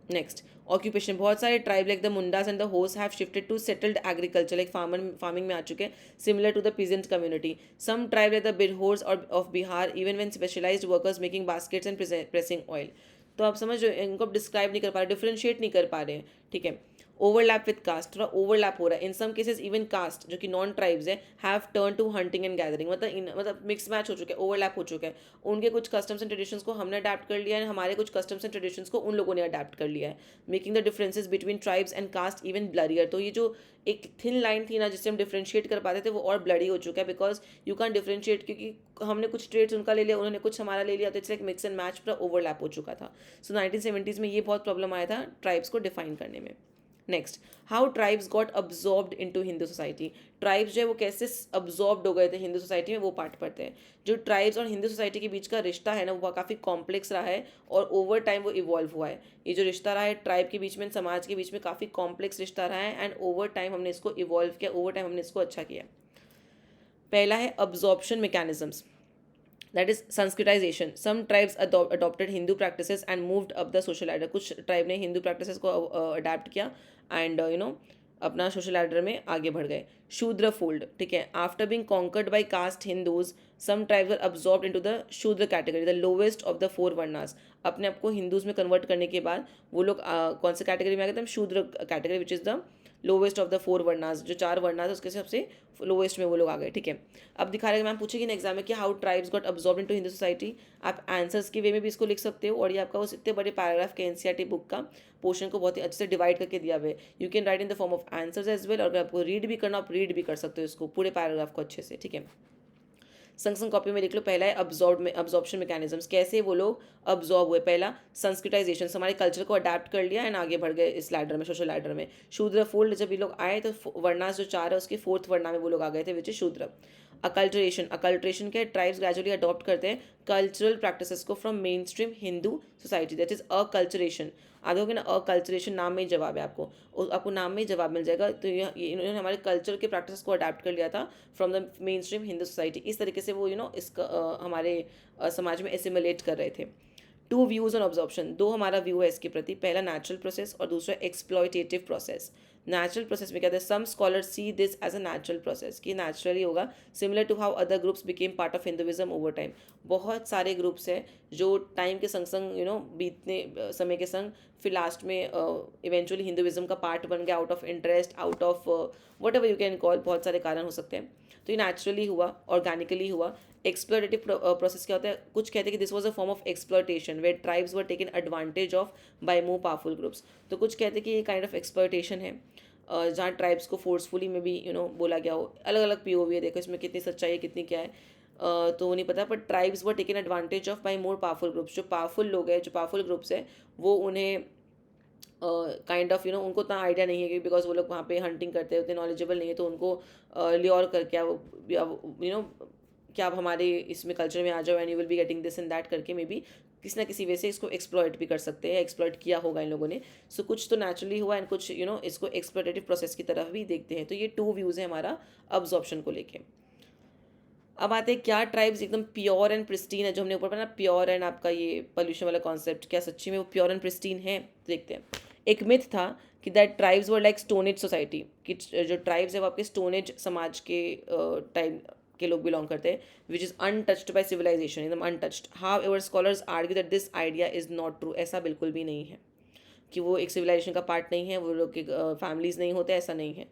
नेक्स्ट, ऑक्यूपेशन, बहुत सारे tribe like the Mundas and the Hos have shifted to settled agriculture, like farming में आ चुके हैं, similar to the peasant community. Some tribe like the Birhors और of Bihar even when specialized workers making baskets and pressing oil. तो आप समझ रहे हो, इनको डिस्क्राइब नहीं कर पा रहे, डिफ्रेंशिएट नहीं कर पा रहे हैं, ठीक है। ओवरलैप विद कास्ट, थोड़ा ओवरलैप हो रहा है in some cases, even caste जो कि नॉन ट्राइब्स है have turn to hunting and gathering, मतलब मिक्स मैच हो चुके हैं, ओवरलैप हो चुका है। उनके कुछ कस्टम्स एंड ट्रेडिशंस को हमने अडेप्ट कर लिया है, हमारे कुछ कस्टम्स एंड ट्रेडिशंस को उन लोगों ने अडेप्ट कर लिया है, making the differences between tribes and caste even blurrier. तो ये जो एक थिन लाइन थी ना जिससे हम डिफ्रेंशिएट कर पाते थे, वो और ब्लडी हो चुका है, बिकॉज यू कैन डिफ्रेंशिएट, क्योंकि हमने कुछ ट्रेड्स उनका ले लिया, उन्होंने कुछ हमारा ले लिया, तो it's like mix and match, पूरा ओवरलैप हो चुका था। सो 1970s में ये बहुत प्रॉब्लम आया था ट्राइब्स को डिफाइन करने में। Next, how tribes got absorbed into Hindu society. Tribes जो है वो कैसे अब्जॉर्ब्ड हो गए थे हिंदू सोसाइटी में, वो पार्ट पढ़ते हैं। जो ट्राइब्स और हिंदू सोसाइटी के बीच का रिश्ता है ना, वो काफ़ी कॉम्प्लेक्स रहा है और ओवर टाइम वो इवॉल्व हुआ है। ये जो रिश्ता रहा है ट्राइब के बीच में, समाज के बीच में, काफ़ी कॉम्प्लेक्स रिश्ता रहा है, एंड ओवर टाइम हमने इसको इवॉल्व किया, ओवर टाइम हमने इसको अच्छा किया। पहला है absorption mechanisms, that is Sanskritization. Some tribes adopted Hindu practices and moved up the social ladder। कुछ ट्राइब ने हिंदू प्रैक्टिसेस को अडेप्ट किया एंड अपना सोशल लैडर में आगे बढ़ गए। शूद्र फोल्ड, ठीक है, after being conquered by caste Hindus, some tribes were absorbed into the Shudra category, the lowest of the four varnas. अपने आप को हिंदूज में कन्वर्ट करने के बाद वो लोग कौन से कैटेगरी में आ गए थे, शूद्र category, which is the lowest of the four varnas. जो चार वर्णास उसके सबसे लोवेस्ट में वो लोग आ गए, ठीक है। अब दिखा रहे हैं, मैम पूछेगी ना एग्जाम में कि how tribes got absorb into Hindu society, आप आंसर्स के वे में भी इसको लिख सकते हो, और ये आपका उस इतने बड़े पैराग्राफ के एनसीईआरटी बुक का पोर्शन को बहुत ही अच्छे से डिवाइड करके दिया हुआ है। You can write in the form of answers as well, और अगर आपको रीड भी करना, आप रीड भी कर सकते हो इसको पूरे पैराग्राफ को अच्छे से, ठीक है। संग कॉपी में लिख लो। पहला है अब्जॉर्प्शन मैकेनिज्म्स, कैसे वो लोग अब्जॉर्ब हुए। पहला, संस्कृताइजेशन, हमारे कल्चर को अडेप्ट कर लिया एंड आगे बढ़ गए इस लैडर में, सोशल लैडर में। शूद्र फोल्ड, जब ये लोग आए तो वर्णास जो चार है उसके फोर्थ वर्णा में वो लोग आ गए थे, विच इज शूद्र। अकल्ट्रेशन के ट्राइब्स ग्रेजुअली अडॉप्ट करते हैं कल्चरल प्रैक्टिसेस को from main stream Hindu society, that is acculturation. आगे होगा ना अकल्चरेशन, नाम में ही जवाब है आपको, आपको नाम में ही जवाब मिल जाएगा। तो ये इन्होंने हमारे कल्चर के प्रैक्टिस को अडेप्ट कर लिया था from the main stream Hindu society. इस तरीके से वो इसका हमारे समाज में एसिमुलेट कर रहे थे। टू व्यूज़ ऑन ऑब्जॉर्प्शन, दो हमारा व्यू है इसके प्रति, पहला नेचुरल प्रोसेस और दूसरा एक्सप्लॉयटेटिव प्रोसेस। नेचुरल प्रोसेस में कहते हैं some scholar see this as a natural process, कि नेचुरली होगा, similar to how other groups became part of Hinduism over time. बहुत सारे ग्रुप्स हैं जो टाइम के संग संग बीतने समय के संग फिर लास्ट में इवेंचुअली हिंदुइज्म का पार्ट बन गया, out of interest, out of what ever you can call, बहुत सारे कारण हो सकते हैं। तो ये नेचुरली हुआ, ऑर्गेनिकली हुआ। एक्सप्लोरेटिव प्रोसेस क्या होता है, कुछ कहते हैं कि this was a form of exploitation where tribes were taken advantage of by more powerful groups. तो कुछ कहते हैं कि ये काइंड ऑफ एक्सप्लॉयटेशन है, जहाँ ट्राइब्स को फोर्सफुली में भी बोला गया हो। अलग अलग पीओवी है, देखो इसमें कितनी सच्चाई है कितनी क्या है तो वो नहीं पता, but tribes were taken advantage of by more powerful groups. जो पावरफुल लोग हैं, जो पावरफुल ग्रुप्स है, वो उन्हें काइंड ऑफ उनको उतना आइडिया नहीं है, कि बिकॉज वो लोग वहाँ पे हंटिंग करते हैं, उतने नॉलेजेबल नहीं है, तो उनको ल्योर करके क्या आप हमारे इसमें कल्चर में आ जाओ and you will be getting this and that करके, मे बी किसी ना किसी वे से इसको एक्सप्लॉइट भी कर सकते हैं, एक्सप्लॉइट किया होगा इन लोगों ने। सो कुछ तो नेचुरली हुआ एंड कुछ इसको एक्सप्लोरेटिव प्रोसेस की तरफ भी देखते हैं। तो ये टू व्यूज़ है हमारा अब्जॉर्प्शन को लेके। अब आते हैं क्या ट्राइब्स एकदम प्योर एंड प्रिस्टीन है, जो हमने ऊपर पढ़ा ना, प्योर एंड आपका ये पोल्यूशन वाला कॉन्सेप्ट, क्या सच्ची में वो प्योर एंड प्रिस्टीन है, देखते हैं। एक मिथ था कि that tribes were like stone age society, कि जो ट्राइब्स है वो आपके स्टोन एज समाज के टाइम के लोग बिलोंग करते हैं, which is untouched by civilization, एकदम untouched. However scholars argue that this idea is not true. ऐसा बिल्कुल भी नहीं है कि वो एक सिविलाइजेशन का पार्ट नहीं है, वो लोग के फैमिलीज नहीं होते, ऐसा नहीं है.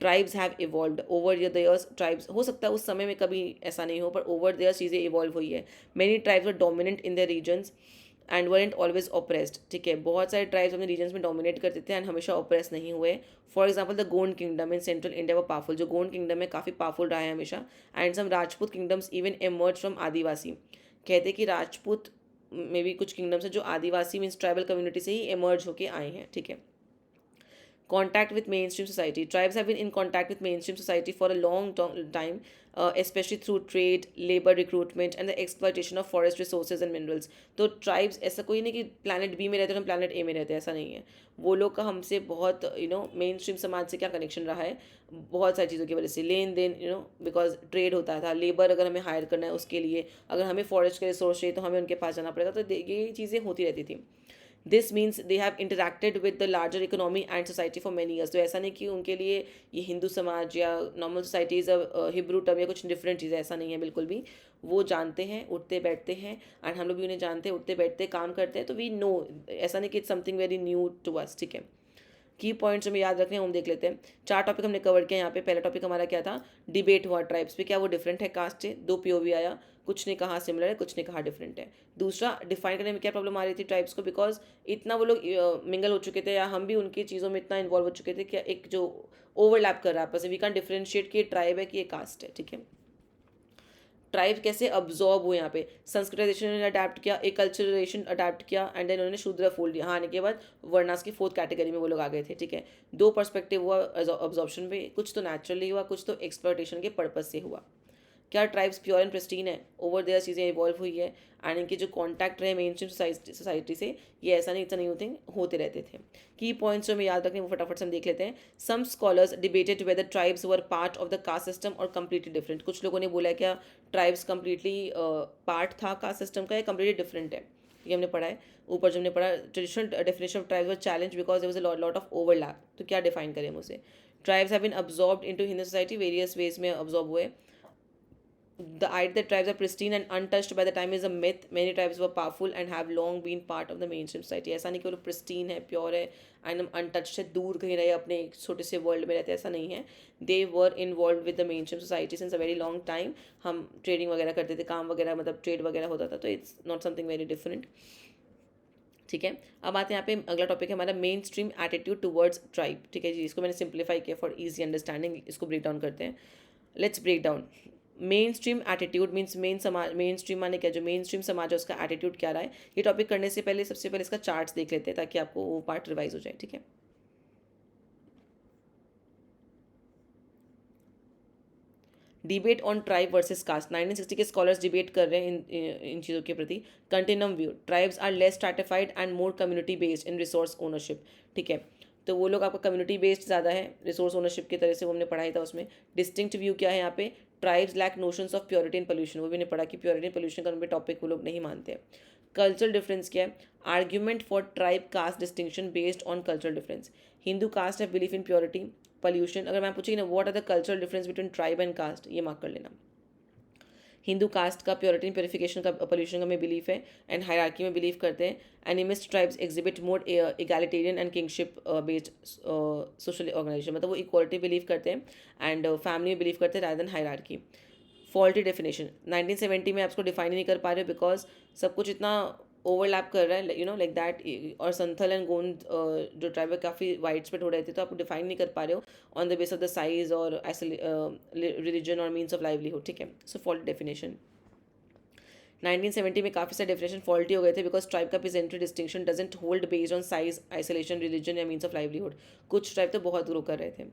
Tribes have evolve over the years. Tribes हो सकता है उस समय में कभी ऐसा नहीं हो, पर ओवर द ईयर्स चीज़ें इवॉल्व हुई है. Many tribes were dominant in the regions and weren't always oppressed. ठीक है, बहुत सारे ट्राइब्स अपने रीजन्स में डोमिनेट करते थे एंड हमेशा ऑप्रेस नहीं हुए. For example the Gond kingdom in central India वो पावरफुल. जो गोंड किंगडम है काफ़ी पावरफुल रहा है हमेशा. And some Rajput kingdoms even emerge from Adivasi. कहते कि राजपूत में भी कुछ किंगडम्स है जो आदिवासी मीन्स ट्राइबल कम्युनिटी से ही एमर्ज होके आए हैं. ठीक है. Contact with mainstream society. Tribes have been in contact with mainstream society for a long time, especially through trade, labor recruitment and the exploitation of forest resources and minerals. तो tribes ऐसा कोई नहीं कि प्लानट बी में रहते हैं हम planet ए में रहते हैं, ऐसा नहीं है. वो लोग का हमसे बहुत मेन स्ट्रीम समाज से क्या कनेक्शन रहा है, बहुत सारी चीज़ों की वजह से. लेन देन बिकॉज ट्रेड होता था, लेबर अगर हमें हायर करना है उसके लिए, अगर हमें फॉरेस्ट के रिसोर्स चाहिए तो हमें उनके पास जाना पड़ेगा. तो ये चीज़ें होती रहती थी. This means they have interacted with the larger economy and society for many years. तो ऐसा नहीं कि उनके लिए ये हिंदू समाज या नॉर्मल सोसाइटीज़ हिब्रू टर्म या कुछ डिफरेंट चीज़ें, ऐसा नहीं है बिल्कुल भी. वो जानते हैं, उठते बैठते हैं, एंड हम लोग भी उन्हें जानते हैं, उठते बैठते काम करते हैं. तो वी नो, ऐसा नहीं कि it's something very new to us. ठीक है. की पॉइंट्स हमें याद रखने हैं, हम देख लेते हैं. 4 टॉपिक हमने कवर किया यहाँ पे. पहला टॉपिक हमारा क्या था, डिबेट हुआ ट्राइब्स पे, क्या वो डिफरेंट है कास्ट से. 2 पीओवी आया, कुछ ने कहा सिमिलर है, कुछ ने कहा डिफरेंट है. दूसरा, डिफाइन करने में क्या प्रॉब्लम आ रही थी ट्राइब्स को, बिकॉज इतना वो लोग मिंगल हो चुके थे या हम भी उनकी चीज़ों में इतना इन्वॉल्व हो चुके थे कि एक जो ओवरलैप कर रहा है आपस में, वी कैन डिफरेंशिएट कि ये ट्राइब है कि ये कास्ट है. ठीक है. ट्राइब कैसे अब्जॉर्ब हुए यहाँ पे, संस्कृताइजेशन ने अडेप्ट किया, एक कल्चराइजेशन अडेप्ट किया, एंड देन उन्होंने शूद्र फोल्ड दिया. हाँ, आने के बाद वर्णास की 4th कैटेगरी में वो लोग आ गए थे. ठीक है. 2 पर्सपेक्टिव हुआ अब्जॉर्प्शन पे, कुछ तो नेचुरली हुआ, कुछ तो एक्सप्लॉयटेशन के पर्पज से हुआ. क्या ट्राइब्स प्योर एंड प्रिस्टीन है, ओवर देयर चीज़ें इवॉल्व हुई है, एंड इनके जो कॉन्टैक्ट रहे मेन स्ट्रीम सोसाइटी से, ये ऐसा नहीं, इतना नहीं होते, होते रहते थे. की पॉइंट्स जो हमें याद रखने वो फटाफट से हम देख लेते हैं. Some scholars debated whether tribes were part of the caste system or completely different. कुछ लोगों ने बोला क्या ट्राइब्स कम्प्लीटली पार्ट था कास्ट सिस्टम का या कम्प्लीटली डिफरेंट है. ये हमने पढ़ा है ऊपर, जो हमने पढ़ा traditional definition of tribes were challenge because there was a lot of overlap. तो क्या डिफाइन करें हम उसे. Tribes have been absorbed into Hindu society, various ways में अब्जॉर्ब हुए. The idea that tribes are pristine and untouched by the time is a myth. Many tribes were powerful and have long been part of the mainstream society. ऐसा नहीं कि वो लोग pristine है, pure है, and untouched है, दूर कहीं रहे, अपने एक छोटे से वर्ल्ड में रहते हैं, ऐसा नहीं है. They were involve with the main stream society since a very long time. हम ट्रेडिंग वगैरह करते थे, काम वगैरह मतलब ट्रेड वगैरह होता था, तो it's not something very different. ठीक है. अब आते हैं यहाँ पे, अगला टॉपिक है हमारा mainstream attitude towards tribe. ठीक है जी, इसको मैंने सिंप्लीफाई किया फॉर ईजी अंडरस्टैंडिंग. इसको ब्रेक डाउन करते हैं. Let's break down. Mainstream attitude means main समाज, मेन स्ट्रीम माने क्या, जो मेन स्ट्रीम समाज है उसका एटीट्यूड क्या रहा है. ये टॉपिक करने से पहले सबसे पहले इसका चार्ट्स देख लेते हैं ताकि आपको वो पार्ट रिवाइज हो जाए. ठीक है. Debate on tribe versus caste. 1960 के स्कॉलर्स डिबेट कर रहे हैं इन चीज़ों के प्रति. Continuum view. Tribes are less stratified and more community based in resource ownership. ठीक है. तो वो लोग आपका कम्युनिटी बेस्ड ज़्यादा है रिसोर्स ओनरशिप की तरह से, वो हमने पढ़ाई था उसमें. डिस्टिंक्ट व्यू क्या है यहाँ पे, tribes lack notions of purity and pollution. वो भी ने पढ़ा कि प्योरिटी एंड पोल्यूशन का उनके टॉपिक वो लोग नहीं मानते. कल्चरल डिफरेंस क्या है, argument for tribe caste distinction based on cultural difference. Hindu caste है बिलीफ इन प्योरिटी पोल्यूशन. अगर मैं पूछेगी ना what are the cultural difference between tribe and caste, ये मार्क कर लेना. हिंदू कास्ट का प्योरिटी एंड प्योरिफिकेशन का पोल्यूशन का में बिलीफ है, एंड हायरार्की में बिलीव करते हैं. Animist tribes exhibit more egalitarian and kingship based social organization. मतलब वो इक्वालिटी बिलीव करते हैं एंड फैमिली में बिलीव करते हैं rather than hierarchy. Faulty definition. 1970 में आप इसको डिफाइन ही नहीं कर पा रहे हो बिकॉज सब कुछ इतना ओवरलैप कर रहा है, लाइक दैट. और संथल एंड गोंड जो ट्राइब है काफ़ी वाइड स्प्रेड हो रहे थे, तो आप डिफाइन नहीं कर पा रहे हो on the base of the size और रिलीजन और मीन्स ऑफ लाइवलीहुड. ठीक है. सो फॉल्टी डेफिनेशन. 1970 में काफ़ी सारे डेफिनेशन फॉल्टी हो गए थे बिकॉज ट्राइब का प्रेजेंटरी distinction doesn't hold based on size, isolation, religion या मीन्स ऑफ लाइवलीहुड. कुछ ट्राइब तो बहुत ग्रो कर रहे थे.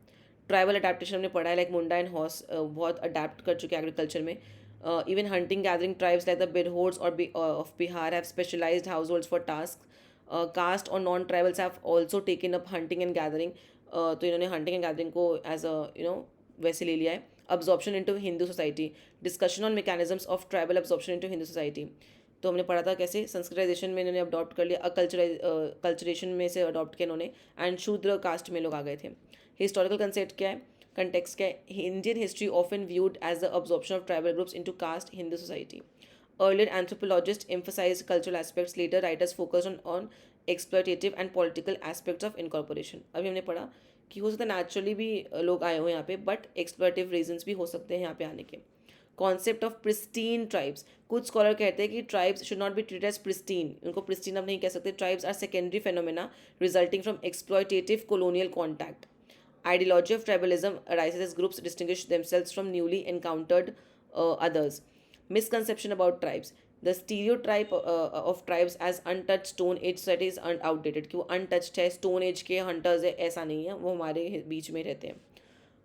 ट्राइबल अडेप्टेशन हमने पढ़ा है, लाइक मुंडा एंड हॉर्स बहुत अडेप्ट कर चुके हैं एग्रीकल्चर में. Even hunting gathering tribes like the Bidhors of Bihar have specialized households for tasks. Caste or non-tribals have also taken up hunting and gathering. तो इन्होंने hunting and gathering को as a वैसे ले लिया है. Absorption into Hindu society. Discussion on mechanisms of tribal absorption into Hindu society. तो हमने पढ़ा था कैसे संस्कृताइजेशन में इन्होंने अडॉप्ट कर लिया, कल्चरेशन में से अडॉप्ट किया इन्होंने, एंड शूद्र कास्ट में लोग आ गए थे। हिस्टोरिकल कंसेप्ट क्या है, कंटेक्स्ट क्या है, Indian history often viewed as the absorption of tribal groups into caste Hindu society. Earlier anthropologists emphasized cultural aspects, later writers focused on exploitative and political aspects of incorporation। अभी हमने पढ़ा कि हो सकता है नेचुरली भी लोग आए हो यहाँ पे, बट एक्सप्लोरेटिव रीजंस भी हो सकते हैं यहाँ पे आने के। कॉन्सेप्ट ऑफ प्रिस्टीन ट्राइब्स, कुछ स्कॉलर कहते हैं कि tribes should not be treated as pristine, उनको प्रिस्टीन आप नहीं कह सकते। Tribes are secondary phenomena resulting from exploitative colonial contact. Ideology of tribalism arises as groups distinguish themselves from newly encountered others. Misconception about tribes. The stereotype of tribes as untouched stone age society is outdated, कि वो untouched है, stone age के hunters है, ऐसा नहीं है, वो हमारे बीच में रहते हैं।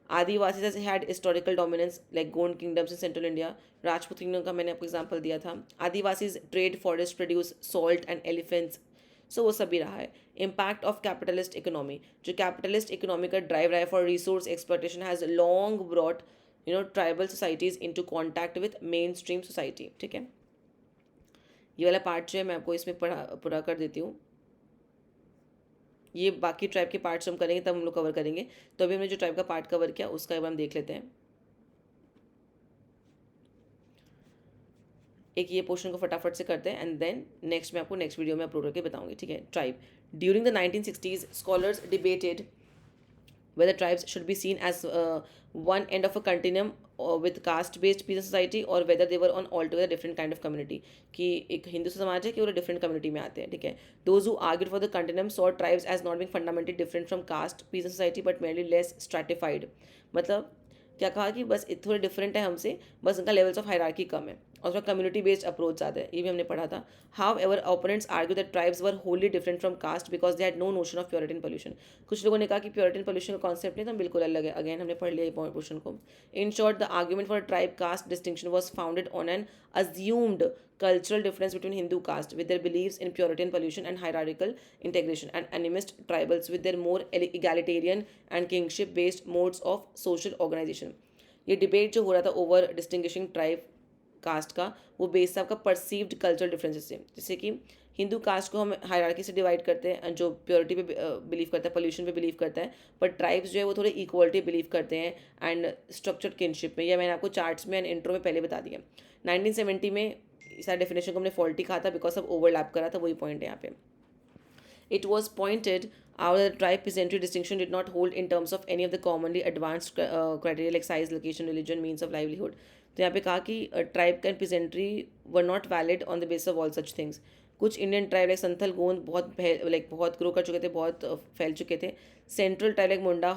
Adivasis had historical dominance like Gond kingdoms in central India. Rajput kingdom का मैंने आपको एग्जाम्पल दिया था। Adivasis trade forest produce salt and elephants, सो वो सब भी रहा है। इम्पैक्ट ऑफ कैपिटलिस्ट इकोनॉमी, जो कैपिटलिस्ट इकोनॉमी का ड्राइव रहा है for resource exploitation has long brought tribal societies into contact with main stream society. ठीक है, ये वाला पार्ट जो है मैं आपको इसमें पूरा कर देती हूँ। ये बाकी ट्राइब के पार्ट्स हम करेंगे तब हम लोग कवर करेंगे। तो अभी हमने जो ट्राइब का पार्ट कवर किया उसका एक बार हम देख लेते हैं। एक ये पोर्शन को फटाफट से करते हैं एंड देन नेक्स्ट मैं आपको नेक्स्ट वीडियो में अपलोड करके बताऊंगी। ठीक है, tribe. During the 1960s scholars debated whether tribes should be seen as one end of a continuum with caste based peasant society or whether they were on altogether different kind of community, कि एक हिंदू समाज है कि वो different community में आते हैं। ठीक है, those who argued for the continuum saw tribes as not being fundamentally different from caste peasant society but merely less stratified। मतलब क्या कहा कि बस थोड़े डिफरेंट है हमसे, बस उनका लेवल्स ऑफ हायरार्की कम है और उसका कम्युनिटी बेस्ड अप्रोच ज़्यादा है, ये भी हमने पढ़ा था। However opponents argue that tribes were wholly different from caste because they had no notion of purity and pollution. कुछ लोगों ने कहा कि प्योरिटी एंड पोल्यूशन का कॉन्सेप्ट नहीं, तो बिल्कुल अलग है। अगेन हमने पढ़ लिया पोर्शन को। In short, the argument for tribe caste distinction was founded on an assumed cultural difference between Hindu caste with their beliefs in purity and pollution and hierarchical integration, and animist tribals with their more egalitarian and kingship based modes of social organization। ये debate जो हो रहा था over distinguishing tribe cast का, वो base था आपका perceived cultural differences से। जैसे कि हिंदू कास्ट को हम हायरार्की से डिवाइड करते हैं, जो प्योरिटी पे बिलीव करता है, पोल्यूशन पे बिलीव करता है, पर ट्राइब्स जो है वो थोड़े इक्वलिटी बिलीव करते हैं एंड स्ट्रक्चर्ड किनशिप में। यह मैंने आपको चार्ट्स में एंड इंट्रो में पहले बता दिया। 1970 में इस डेफिनेशन को हमने फॉल्टी कहा था बिकॉज ऑफ ओवरलैप करा था, वही पॉइंट है यहाँ पे। It was pointed out that tribe peasantry distinction did not hold in terms of any of the commonly advanced criteria like size, location, religion, means of livelihood। तो यहाँ पे कहा कि tribe and peasantry were not valid on the basis of all such things। कुछ Indian tribe like Santhal गोंद बहुत grow कर चुके थे, बहुत फैल चुके थे। Central tribe like Munda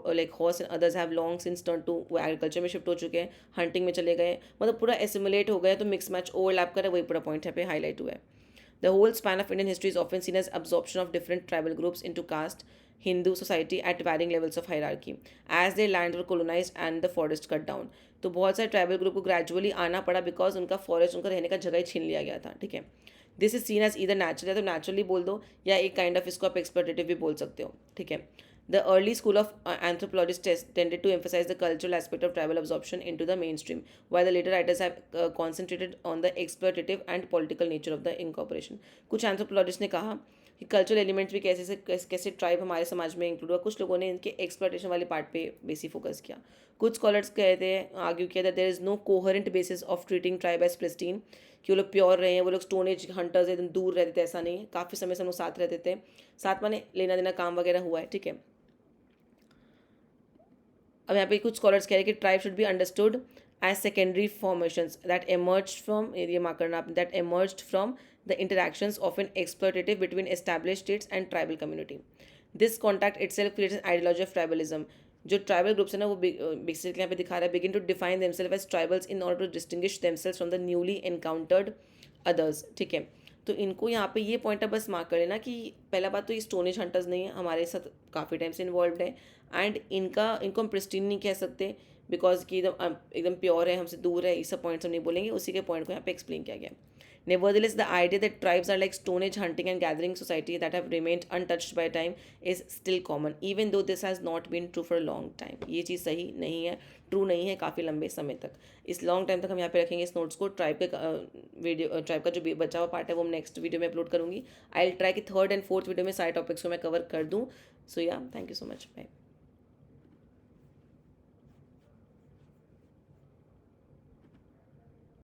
like horse and others have long since turn to, वो एग्रीकल्चर में शिफ्ट हो चुके हैं, हंटिंग में चले गए, मतलब पूरा एसिमुलेट हो गया। तो मिक्स मैच ओवरलैप करे, वही पूरा पॉइंट यहाँ पे हाईलाइट हुआ है। The whole span of Indian history is often seen as absorption of different tribal groups into caste Hindu society at varying levels of hierarchy as their lands were colonized and the forest cut down। तो बहुत सारे tribal group को gradually आना पड़ा because उनका forest, उनका रहने का जगह ही छीन लिया गया था। ठीक है, this is seen as either natural, या तो नेचुरली बोल दो या एक काइंड ऑफ इसको आप एक्सप्लोटेटिव भी बोल सकते हो। ठीक है, the early school of anthropologists tended to emphasize the cultural aspect of tribal absorption into the mainstream, while the later writers have concentrated on the exploitative and political nature of the incorporation। कुछ anthropologists ने कहा कि cultural elements भी कैसे tribe हमारे समाज में include हुआ। कुछ लोगों ने इनके एक्सप्लॉयटेशन वाले पार्ट पे बेसी फोकस किया। कुछ स्कॉलर्स कहते हैं, आर्ग्यू किया that there is no coherent basis of treating tribe as pristine, कि वो लोग प्योर रहे हैं, वो लोग स्टोन एज हंटर्स एकदम दूर रहते थे, ऐसा नहीं है। काफ़ी समय से हम लोग साथ रहते थे, साथ माने लेना देना काम वगैरह हुआ है। ठीक है, अब यहाँ पे कुछ स्कॉलर्स कह रहे हैं कि tribe should be understood as secondary formations that emerged from, ये मार्क करना आपने, that emerged from the interactions of an exploitative between established states and tribal community. This contact itself creates an ideology of tribalism. जो tribal groups है ना, वो basically यहाँ पे दिखा रहा है, begin to define themselves as tribals in order to distinguish themselves from the newly encountered others. ठीक है, तो इनको यहाँ पे ये पॉइंट बस मार्क कर लेना कि पहला बात तो ये स्टोनेज हंटर्स नहीं है, हमारे साथ काफ़ी टाइम से इन्वॉल्व है, एंड इनको हम प्रिस्टीन नहीं कह सकते बिकॉज कि एकदम प्योर है, हमसे दूर है, ये सब पॉइंट्स हम नहीं बोलेंगे। उसी के पॉइंट को यहाँ पे एक्सप्लेन किया गया। Nevertheless, the idea that tribes are like Stone Age hunting and gathering society that have remained untouched by time is still common, even though this has not been true for a long time. ये चीज़ सही नहीं है, true नहीं है काफ़ी लंबे समय तक. इस लॉन्ग टाइम तक हम यहाँ पे रखेंगे इस नोट्स को. ट्राइब का वीडियो, ट्राइब का जो बचा हुआ पार्ट है वो नेक्स्ट वीडियो में अपलोड करूँगी. आई विल ट्राई कि थर्ड एंड फोर्थ वीडियो में सारे टॉपिक्स को मैं कवर कर दूँ. So yeah, thank you so much. Bye.